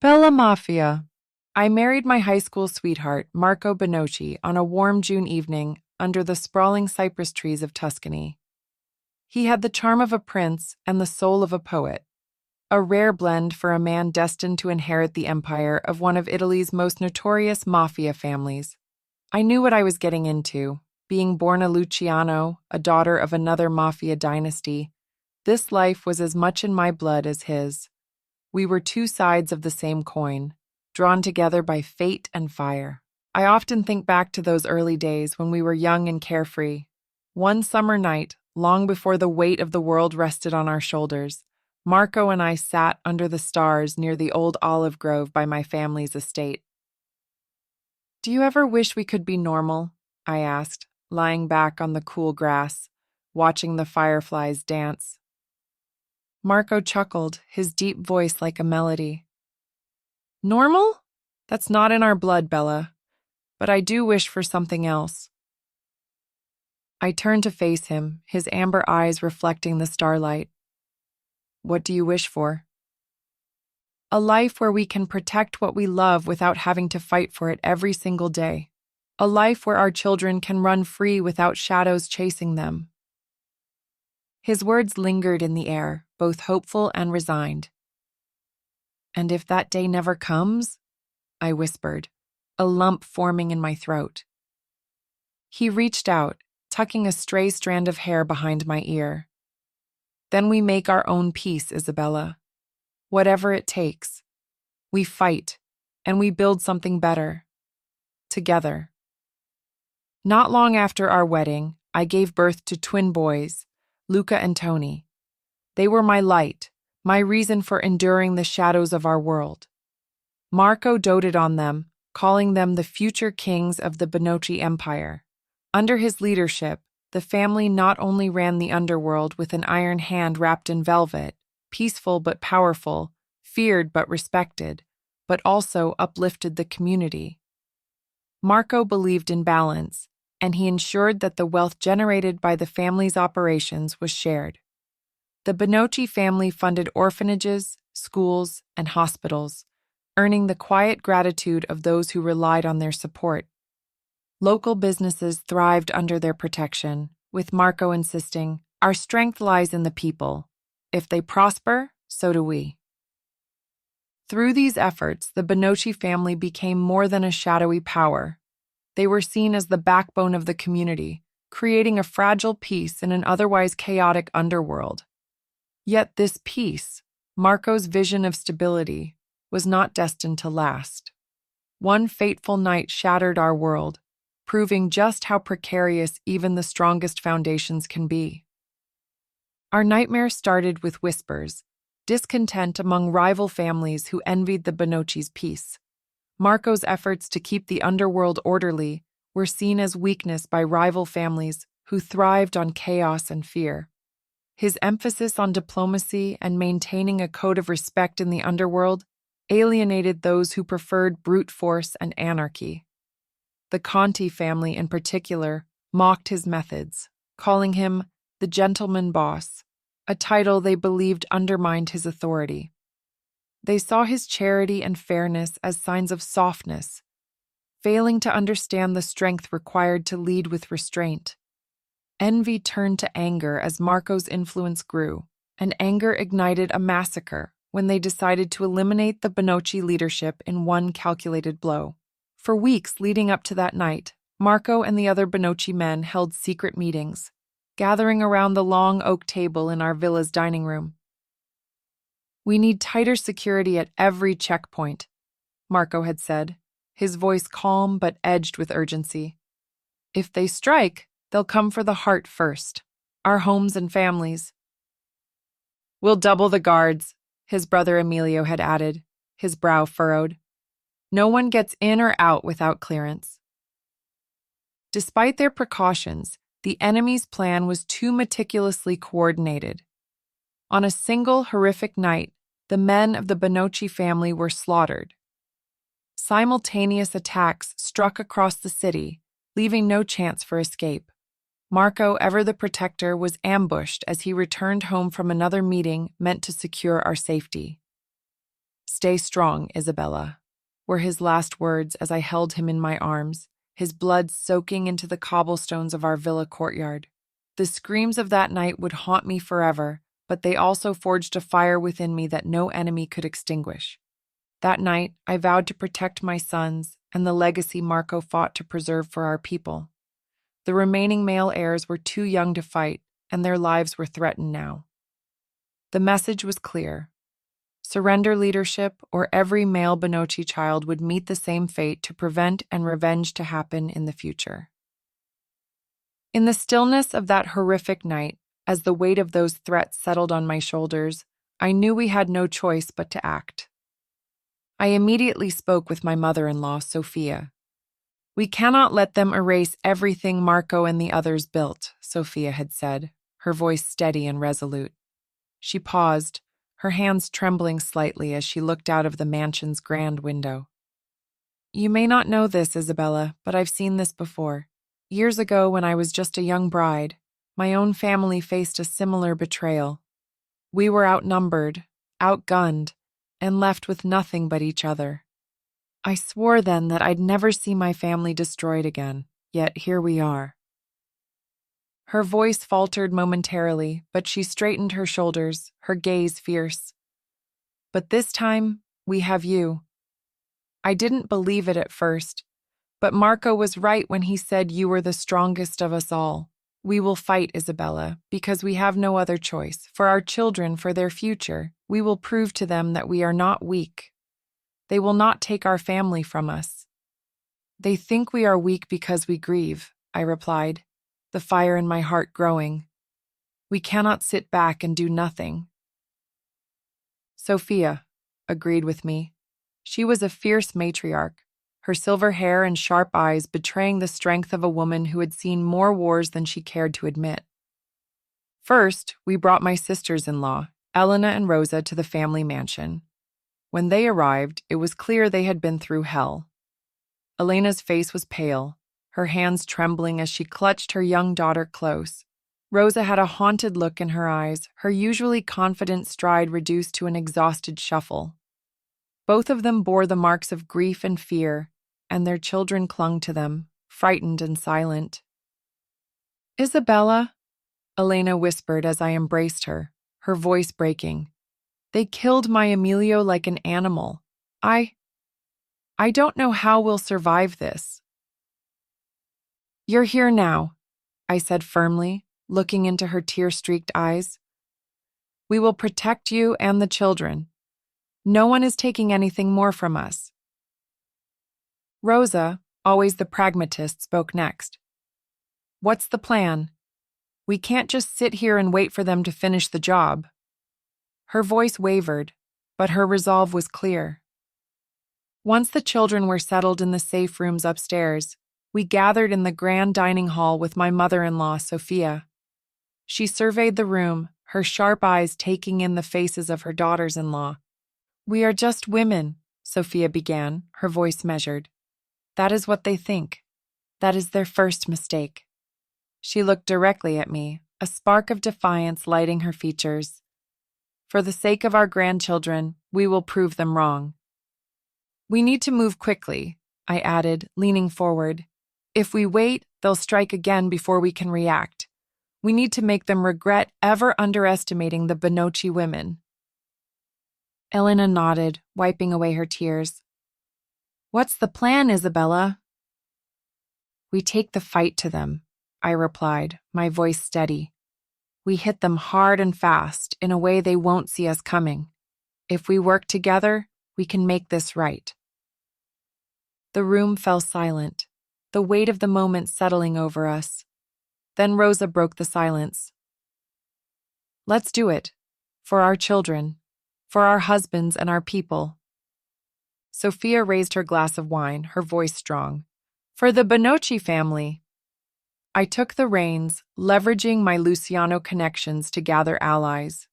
Bella Mafia. I married my high school sweetheart, Marco Benocci, on a warm June evening under the sprawling cypress trees of Tuscany. He had the charm of a prince and the soul of a poet, a rare blend for a man destined to inherit the empire of one of Italy's most notorious mafia families. I knew what I was getting into. Being born a Luciano, a daughter of another mafia dynasty, this life was as much in my blood as his. We were two sides of the same coin, drawn together by fate and fire. I often think back to those early days when we were young and carefree. One summer night, long before the weight of the world rested on our shoulders, Marco and I sat under the stars near the old olive grove by my family's estate. "Do you ever wish we could be normal?" I asked, lying back on the cool grass, watching the fireflies dance. Marco chuckled, his deep voice like a melody. "Normal? That's not in our blood, Bella. But I do wish for something else." I turned to face him, his amber eyes reflecting the starlight. "What do you wish for?" "A life where we can protect what we love without having to fight for it every single day. A life where our children can run free without shadows chasing them." His words lingered in the air, both hopeful and resigned. "And if that day never comes?" I whispered, a lump forming in my throat. He reached out, tucking a stray strand of hair behind my ear. "Then we make our own peace, Isabella. Whatever it takes. We fight, and we build something better. Together." Not long after our wedding, I gave birth to twin boys, Luca and Tony. They were my light, my reason for enduring the shadows of our world. Marco doted on them, calling them the future kings of the Benocci Empire. Under his leadership, the family not only ran the underworld with an iron hand wrapped in velvet, peaceful but powerful, feared but respected, but also uplifted the community. Marco believed in balance, and he ensured that the wealth generated by the family's operations was shared. The Benocci family funded orphanages, schools, and hospitals, earning the quiet gratitude of those who relied on their support. Local businesses thrived under their protection, with Marco insisting, "Our strength lies in the people. If they prosper, so do we." Through these efforts, the Benocci family became more than a shadowy power. They were seen as the backbone of the community, creating a fragile peace in an otherwise chaotic underworld. Yet this peace, Marco's vision of stability, was not destined to last. One fateful night shattered our world, proving just how precarious even the strongest foundations can be. Our nightmare started with whispers, discontent among rival families who envied the Benocci's peace. Marco's efforts to keep the underworld orderly were seen as weakness by rival families who thrived on chaos and fear. His emphasis on diplomacy and maintaining a code of respect in the underworld alienated those who preferred brute force and anarchy. The Conti family, in particular, mocked his methods, calling him the gentleman boss, a title they believed undermined his authority. They saw his charity and fairness as signs of softness, failing to understand the strength required to lead with restraint. Envy turned to anger as Marco's influence grew, and anger ignited a massacre when they decided to eliminate the Benocci leadership in one calculated blow. For weeks leading up to that night, Marco and the other Benocci men held secret meetings, gathering around the long oak table in our villa's dining room. "We need tighter security at every checkpoint," Marco had said, his voice calm but edged with urgency. "If they strike, they'll come for the heart first, our homes and families." "We'll double the guards," his brother Emilio had added, his brow furrowed. "No one gets in or out without clearance." Despite their precautions, the enemy's plan was too meticulously coordinated. On a single horrific night, the men of the Benocci family were slaughtered. Simultaneous attacks struck across the city, leaving no chance for escape. Marco, ever the protector, was ambushed as he returned home from another meeting meant to secure our safety. "Stay strong, Isabella," were his last words as I held him in my arms, his blood soaking into the cobblestones of our villa courtyard. The screams of that night would haunt me forever, but they also forged a fire within me that no enemy could extinguish. That night, I vowed to protect my sons and the legacy Marco fought to preserve for our people. The remaining male heirs were too young to fight, and their lives were threatened now. The message was clear. Surrender leadership, or every male Benocci child would meet the same fate to prevent and revenge to happen in the future. In the stillness of that horrific night, as the weight of those threats settled on my shoulders, I knew we had no choice but to act. I immediately spoke with my mother-in-law, Sophia. "We cannot let them erase everything Marco and the others built," Sophia had said, her voice steady and resolute. She paused, her hands trembling slightly as she looked out of the mansion's grand window. "You may not know this, Isabella, but I've seen this before. Years ago, when I was just a young bride, my own family faced a similar betrayal. We were outnumbered, outgunned, and left with nothing but each other. I swore then that I'd never see my family destroyed again, yet here we are." Her voice faltered momentarily, but she straightened her shoulders, her gaze fierce. "But this time, we have you. I didn't believe it at first, but Marco was right when he said you were the strongest of us all. We will fight, Isabella, because we have no other choice. For our children, for their future, we will prove to them that we are not weak. They will not take our family from us." "They think we are weak because we grieve," I replied, the fire in my heart growing. "We cannot sit back and do nothing." Sophia agreed with me. She was a fierce matriarch, her silver hair and sharp eyes betraying the strength of a woman who had seen more wars than she cared to admit. First, we brought my sisters-in-law, Elena and Rosa, to the family mansion. When they arrived, it was clear they had been through hell. Elena's face was pale, her hands trembling as she clutched her young daughter close. Rosa had a haunted look in her eyes, her usually confident stride reduced to an exhausted shuffle. Both of them bore the marks of grief and fear, and their children clung to them, frightened and silent. "Isabella," Elena whispered as I embraced her, her voice breaking. "They killed my Emilio like an animal. I don't know how we'll survive this." "You're here now," I said firmly, looking into her tear-streaked eyes. "We will protect you and the children. No one is taking anything more from us." Rosa, always the pragmatist, spoke next. "What's the plan? We can't just sit here and wait for them to finish the job." Her voice wavered, but her resolve was clear. Once the children were settled in the safe rooms upstairs, we gathered in the grand dining hall with my mother-in-law, Sophia. She surveyed the room, her sharp eyes taking in the faces of her daughters-in-law. "We are just women," Sophia began, her voice measured. "That is what they think. That is their first mistake." She looked directly at me, a spark of defiance lighting her features. "For the sake of our grandchildren, we will prove them wrong." "We need to move quickly," I added, leaning forward. "If we wait, they'll strike again before we can react. We need to make them regret ever underestimating the Benocci women." Elena nodded, wiping away her tears. "What's the plan, Isabella?" "We take the fight to them," I replied, my voice steady. "We hit them hard and fast, in a way they won't see us coming. If we work together, we can make this right." The room fell silent, the weight of the moment settling over us. Then Rosa broke the silence. "Let's do it. For our children. For our husbands and our people." Sophia raised her glass of wine, her voice strong. "For the Benocci family." I took the reins, leveraging my Luciano connections to gather allies.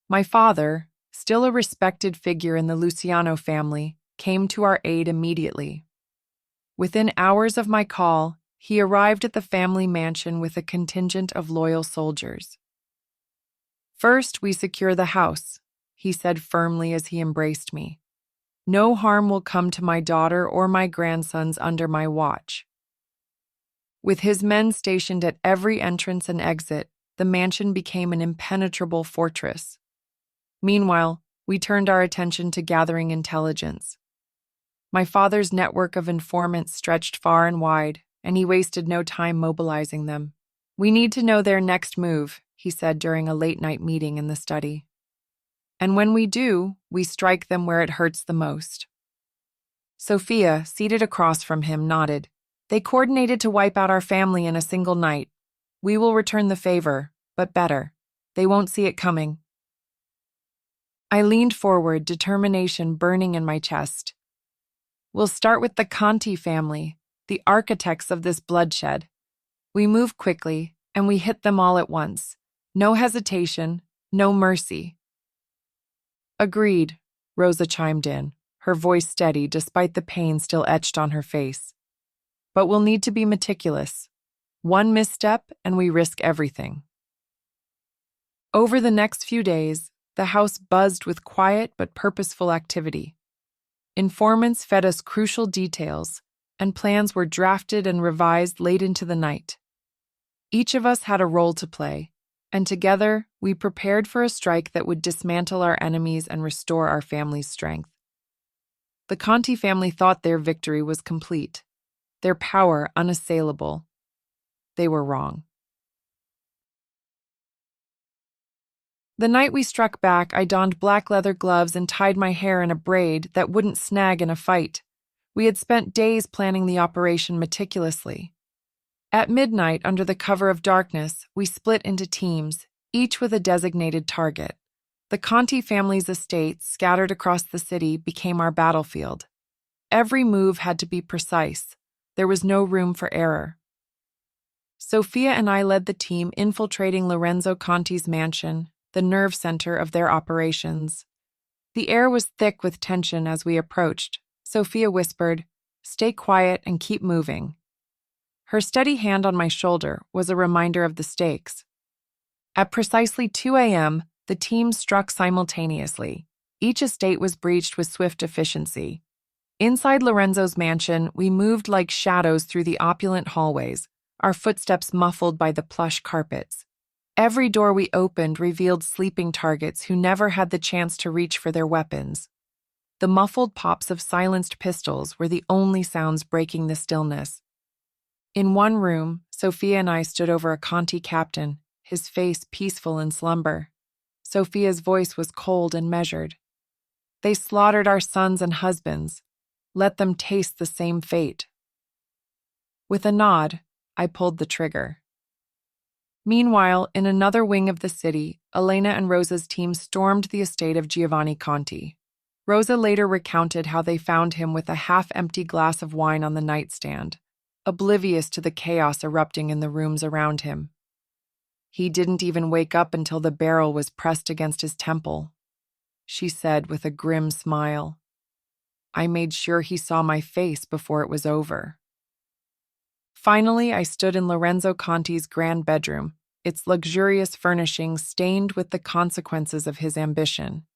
My father, still a respected figure in the Luciano family, came to our aid immediately. Within hours of my call, he arrived at the family mansion with a contingent of loyal soldiers. "First, we secure the house," he said firmly as he embraced me. No harm will come to my daughter or my grandsons under my watch. With his men stationed at every entrance and exit, the mansion became an impenetrable fortress. Meanwhile, we turned our attention to gathering intelligence. My father's network of informants stretched far and wide, and he wasted no time mobilizing them. We need to know their next move, he said during a late-night meeting in the study. And when we do, we strike them where it hurts the most. Sophia, seated across from him, nodded. They coordinated to wipe out our family in a single night. We will return the favor, but better. They won't see it coming. I leaned forward, determination burning in my chest. We'll start with the Conti family, the architects of this bloodshed. We move quickly, and we hit them all at once. No hesitation, no mercy. Agreed, Rosa chimed in, her voice steady despite the pain still etched on her face. But we'll need to be meticulous. One misstep, and we risk everything. Over the next few days, the house buzzed with quiet but purposeful activity. Informants fed us crucial details, and plans were drafted and revised late into the night. Each of us had a role to play, and together we prepared for a strike that would dismantle our enemies and restore our family's strength. The Conti family thought their victory was complete, their power unassailable. They were wrong. The night we struck back, I donned black leather gloves and tied my hair in a braid that wouldn't snag in a fight. We had spent days planning the operation meticulously. At midnight, under the cover of darkness, we split into teams, each with a designated target. The Conti family's estates, scattered across the city, became our battlefield. Every move had to be precise. There was no room for error. Sophia and I led the team infiltrating Lorenzo Conti's mansion, the nerve center of their operations. The air was thick with tension as we approached. Sophia whispered, "Stay quiet and keep moving." Her steady hand on my shoulder was a reminder of the stakes. At precisely 2 a.m., the team struck simultaneously. Each estate was breached with swift efficiency. Inside Lorenzo's mansion, we moved like shadows through the opulent hallways, our footsteps muffled by the plush carpets. Every door we opened revealed sleeping targets who never had the chance to reach for their weapons. The muffled pops of silenced pistols were the only sounds breaking the stillness. In one room, Sophia and I stood over a Conti captain, his face peaceful in slumber. Sophia's voice was cold and measured. They slaughtered our sons and husbands. Let them taste the same fate. With a nod, I pulled the trigger. Meanwhile, in another wing of the city, Elena and Rosa's team stormed the estate of Giovanni Conti. Rosa later recounted how they found him with a half-empty glass of wine on the nightstand, oblivious to the chaos erupting in the rooms around him. He didn't even wake up until the barrel was pressed against his temple, she said with a grim smile. I made sure he saw my face before it was over. Finally, I stood in Lorenzo Conti's grand bedroom, its luxurious furnishings stained with the consequences of his ambition.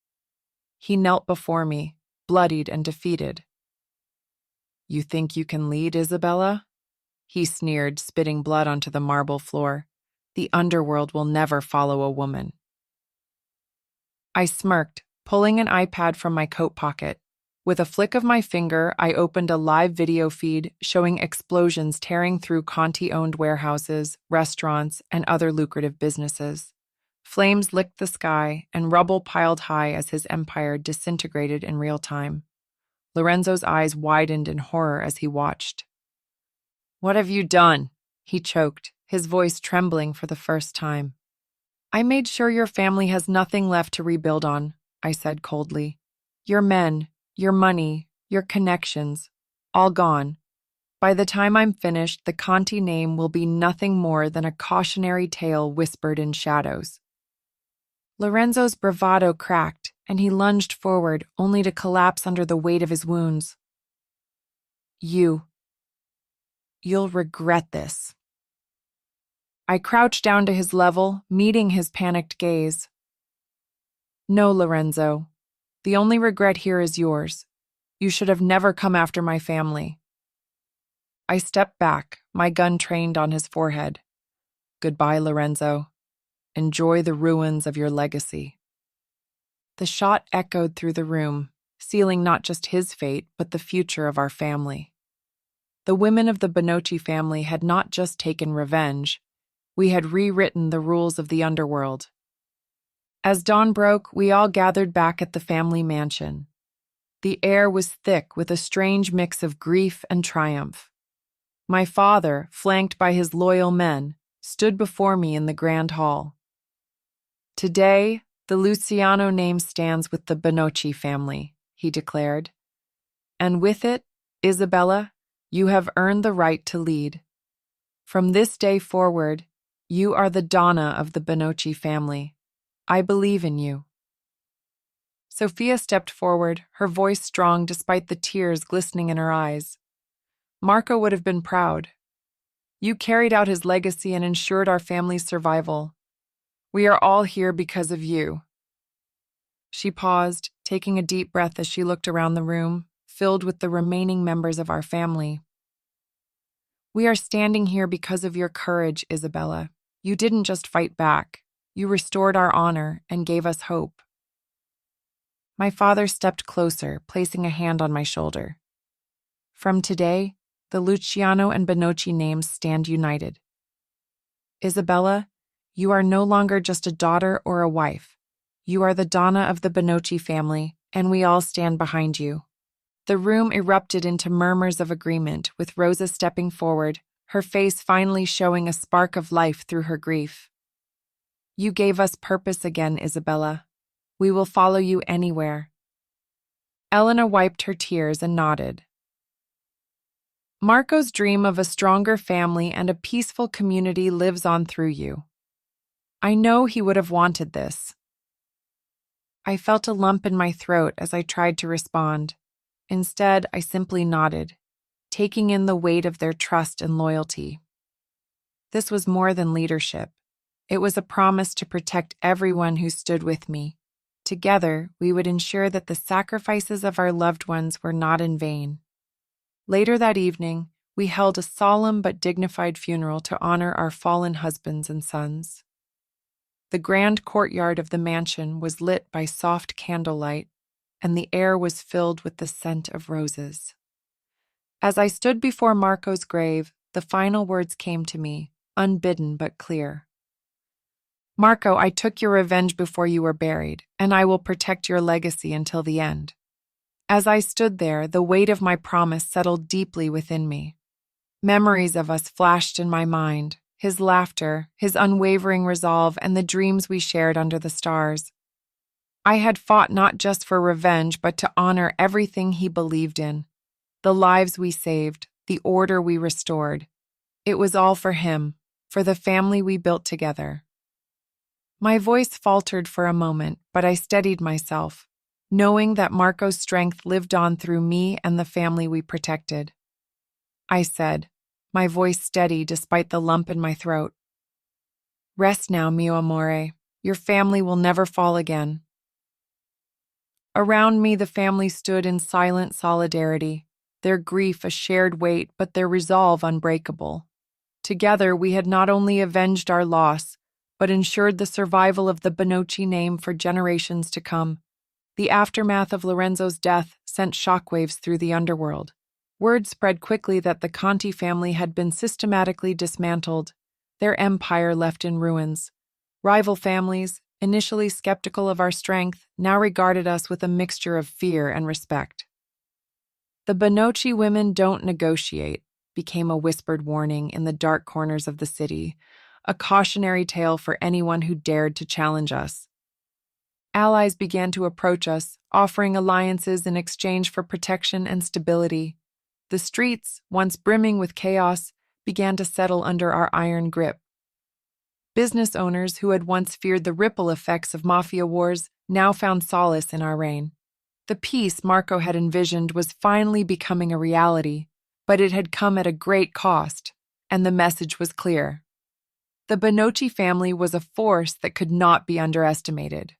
He knelt before me, bloodied and defeated. "You think you can lead, Isabella?" He sneered, spitting blood onto the marble floor. "The underworld will never follow a woman." I smirked, pulling an iPad from my coat pocket. With a flick of my finger, I opened a live video feed showing explosions tearing through Conti-owned warehouses, restaurants, and other lucrative businesses. Flames licked the sky, and rubble piled high as his empire disintegrated in real time. Lorenzo's eyes widened in horror as he watched. "What have you done?" he choked, his voice trembling for the first time. "I made sure your family has nothing left to rebuild on," I said coldly. "Your men, your money, your connections, all gone. By the time I'm finished, the Conti name will be nothing more than a cautionary tale whispered in shadows." Lorenzo's bravado cracked, and he lunged forward, only to collapse under the weight of his wounds. You'll regret this." I crouched down to his level, meeting his panicked gaze. No, Lorenzo. The only regret here is yours. You should have never come after my family. I stepped back, my gun trained on his forehead. Goodbye, Lorenzo. Enjoy the ruins of your legacy. The shot echoed through the room, sealing not just his fate, but the future of our family. The women of the Benocci family had not just taken revenge, we had rewritten the rules of the underworld. As dawn broke, we all gathered back at the family mansion. The air was thick with a strange mix of grief and triumph. My father, flanked by his loyal men, stood before me in the grand hall. Today, the Luciano name stands with the Benocci family, he declared. And with it, Isabella, you have earned the right to lead. From this day forward, you are the Donna of the Benocci family. I believe in you. Sophia stepped forward, her voice strong despite the tears glistening in her eyes. Marco would have been proud. You carried out his legacy and ensured our family's survival. We are all here because of you. She paused, taking a deep breath as she looked around the room, filled with the remaining members of our family. We are standing here because of your courage, Isabella. You didn't just fight back. You restored our honor and gave us hope. My father stepped closer, placing a hand on my shoulder. From today, the Luciano and Benocci names stand united. Isabella, you are no longer just a daughter or a wife. You are the Donna of the Benocci family, and we all stand behind you. The room erupted into murmurs of agreement, with Rosa stepping forward, her face finally showing a spark of life through her grief. You gave us purpose again, Isabella. We will follow you anywhere. Elena wiped her tears and nodded. Marco's dream of a stronger family and a peaceful community lives on through you. I know he would have wanted this. I felt a lump in my throat as I tried to respond. Instead, I simply nodded, taking in the weight of their trust and loyalty. This was more than leadership. It was a promise to protect everyone who stood with me. Together, we would ensure that the sacrifices of our loved ones were not in vain. Later that evening, we held a solemn but dignified funeral to honor our fallen husbands and sons. The grand courtyard of the mansion was lit by soft candlelight, and the air was filled with the scent of roses. As I stood before Marco's grave, the final words came to me, unbidden but clear. Marco, I took your revenge before you were buried, and I will protect your legacy until the end. As I stood there, the weight of my promise settled deeply within me. Memories of us flashed in my mind, his laughter, his unwavering resolve, and the dreams we shared under the stars. I had fought not just for revenge, but to honor everything he believed in. The lives we saved, the order we restored. It was all for him, for the family we built together. My voice faltered for a moment, but I steadied myself, knowing that Marco's strength lived on through me and the family we protected. I said, my voice steady despite the lump in my throat. Rest now, mio amore. Your family will never fall again. Around me, the family stood in silent solidarity, their grief a shared weight, but their resolve unbreakable. Together, we had not only avenged our loss, but ensured the survival of the Benocci name for generations to come. The aftermath of Lorenzo's death sent shockwaves through the underworld. Word spread quickly that the Conti family had been systematically dismantled, their empire left in ruins. Rival families, initially skeptical of our strength, now regarded us with a mixture of fear and respect. The Benocci women don't negotiate, became a whispered warning in the dark corners of the city, a cautionary tale for anyone who dared to challenge us. Allies began to approach us, offering alliances in exchange for protection and stability. The streets, once brimming with chaos, began to settle under our iron grip. Business owners who had once feared the ripple effects of mafia wars now found solace in our reign. The peace Marco had envisioned was finally becoming a reality, but it had come at a great cost, and the message was clear. The Benocci family was a force that could not be underestimated.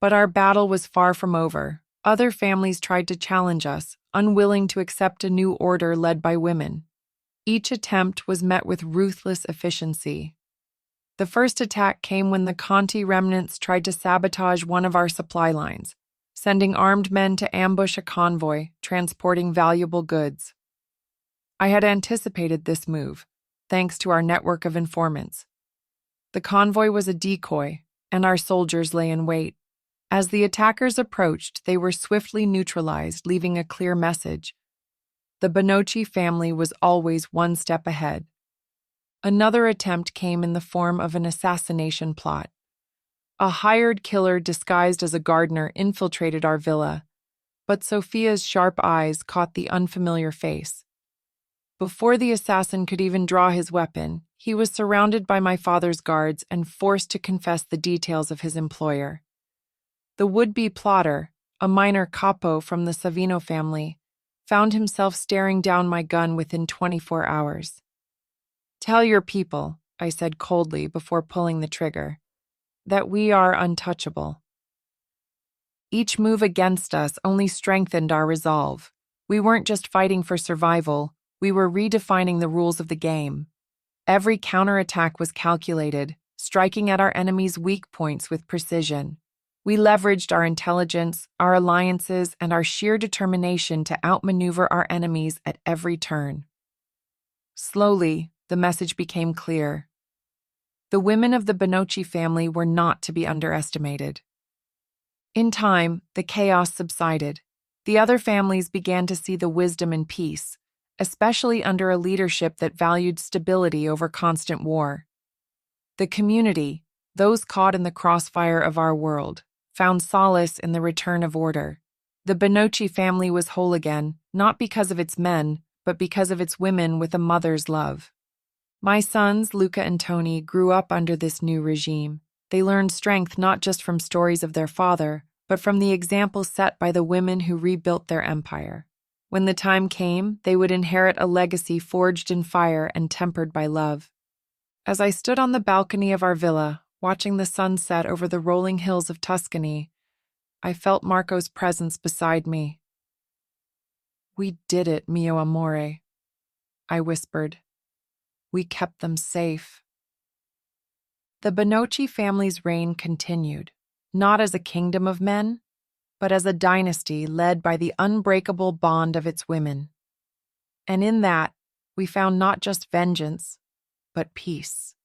But our battle was far from over. Other families tried to challenge us, unwilling to accept a new order led by women. Each attempt was met with ruthless efficiency. The first attack came when the Conti remnants tried to sabotage one of our supply lines, sending armed men to ambush a convoy transporting valuable goods. I had anticipated this move, thanks to our network of informants. The convoy was a decoy, and our soldiers lay in wait. As the attackers approached, they were swiftly neutralized, leaving a clear message. The Benocci family was always one step ahead. Another attempt came in the form of an assassination plot. A hired killer disguised as a gardener infiltrated our villa, but Sophia's sharp eyes caught the unfamiliar face. Before the assassin could even draw his weapon, he was surrounded by my father's guards and forced to confess the details of his employer. The would-be plotter, a minor capo from the Savino family, found himself staring down my gun within 24 hours. "Tell your people," I said coldly before pulling the trigger, "that we are untouchable." Each move against us only strengthened our resolve. We weren't just fighting for survival, we were redefining the rules of the game. Every counterattack was calculated, striking at our enemy's weak points with precision. We leveraged our intelligence, our alliances, and our sheer determination to outmaneuver our enemies at every turn. Slowly, the message became clear. The women of the Benocci family were not to be underestimated. In time, the chaos subsided. The other families began to see the wisdom in peace, especially under a leadership that valued stability over constant war. The community, those caught in the crossfire of our world, found solace in the return of order. The Benocci family was whole again, not because of its men, but because of its women with a mother's love. My sons, Luca and Tony, grew up under this new regime. They learned strength not just from stories of their father, but from the example set by the women who rebuilt their empire. When the time came, they would inherit a legacy forged in fire and tempered by love. As I stood on the balcony of our villa, watching the sun set over the rolling hills of Tuscany, I felt Marco's presence beside me. "We did it, mio amore," I whispered. "We kept them safe." The Benocci family's reign continued, not as a kingdom of men, but as a dynasty led by the unbreakable bond of its women. And in that, we found not just vengeance, but peace.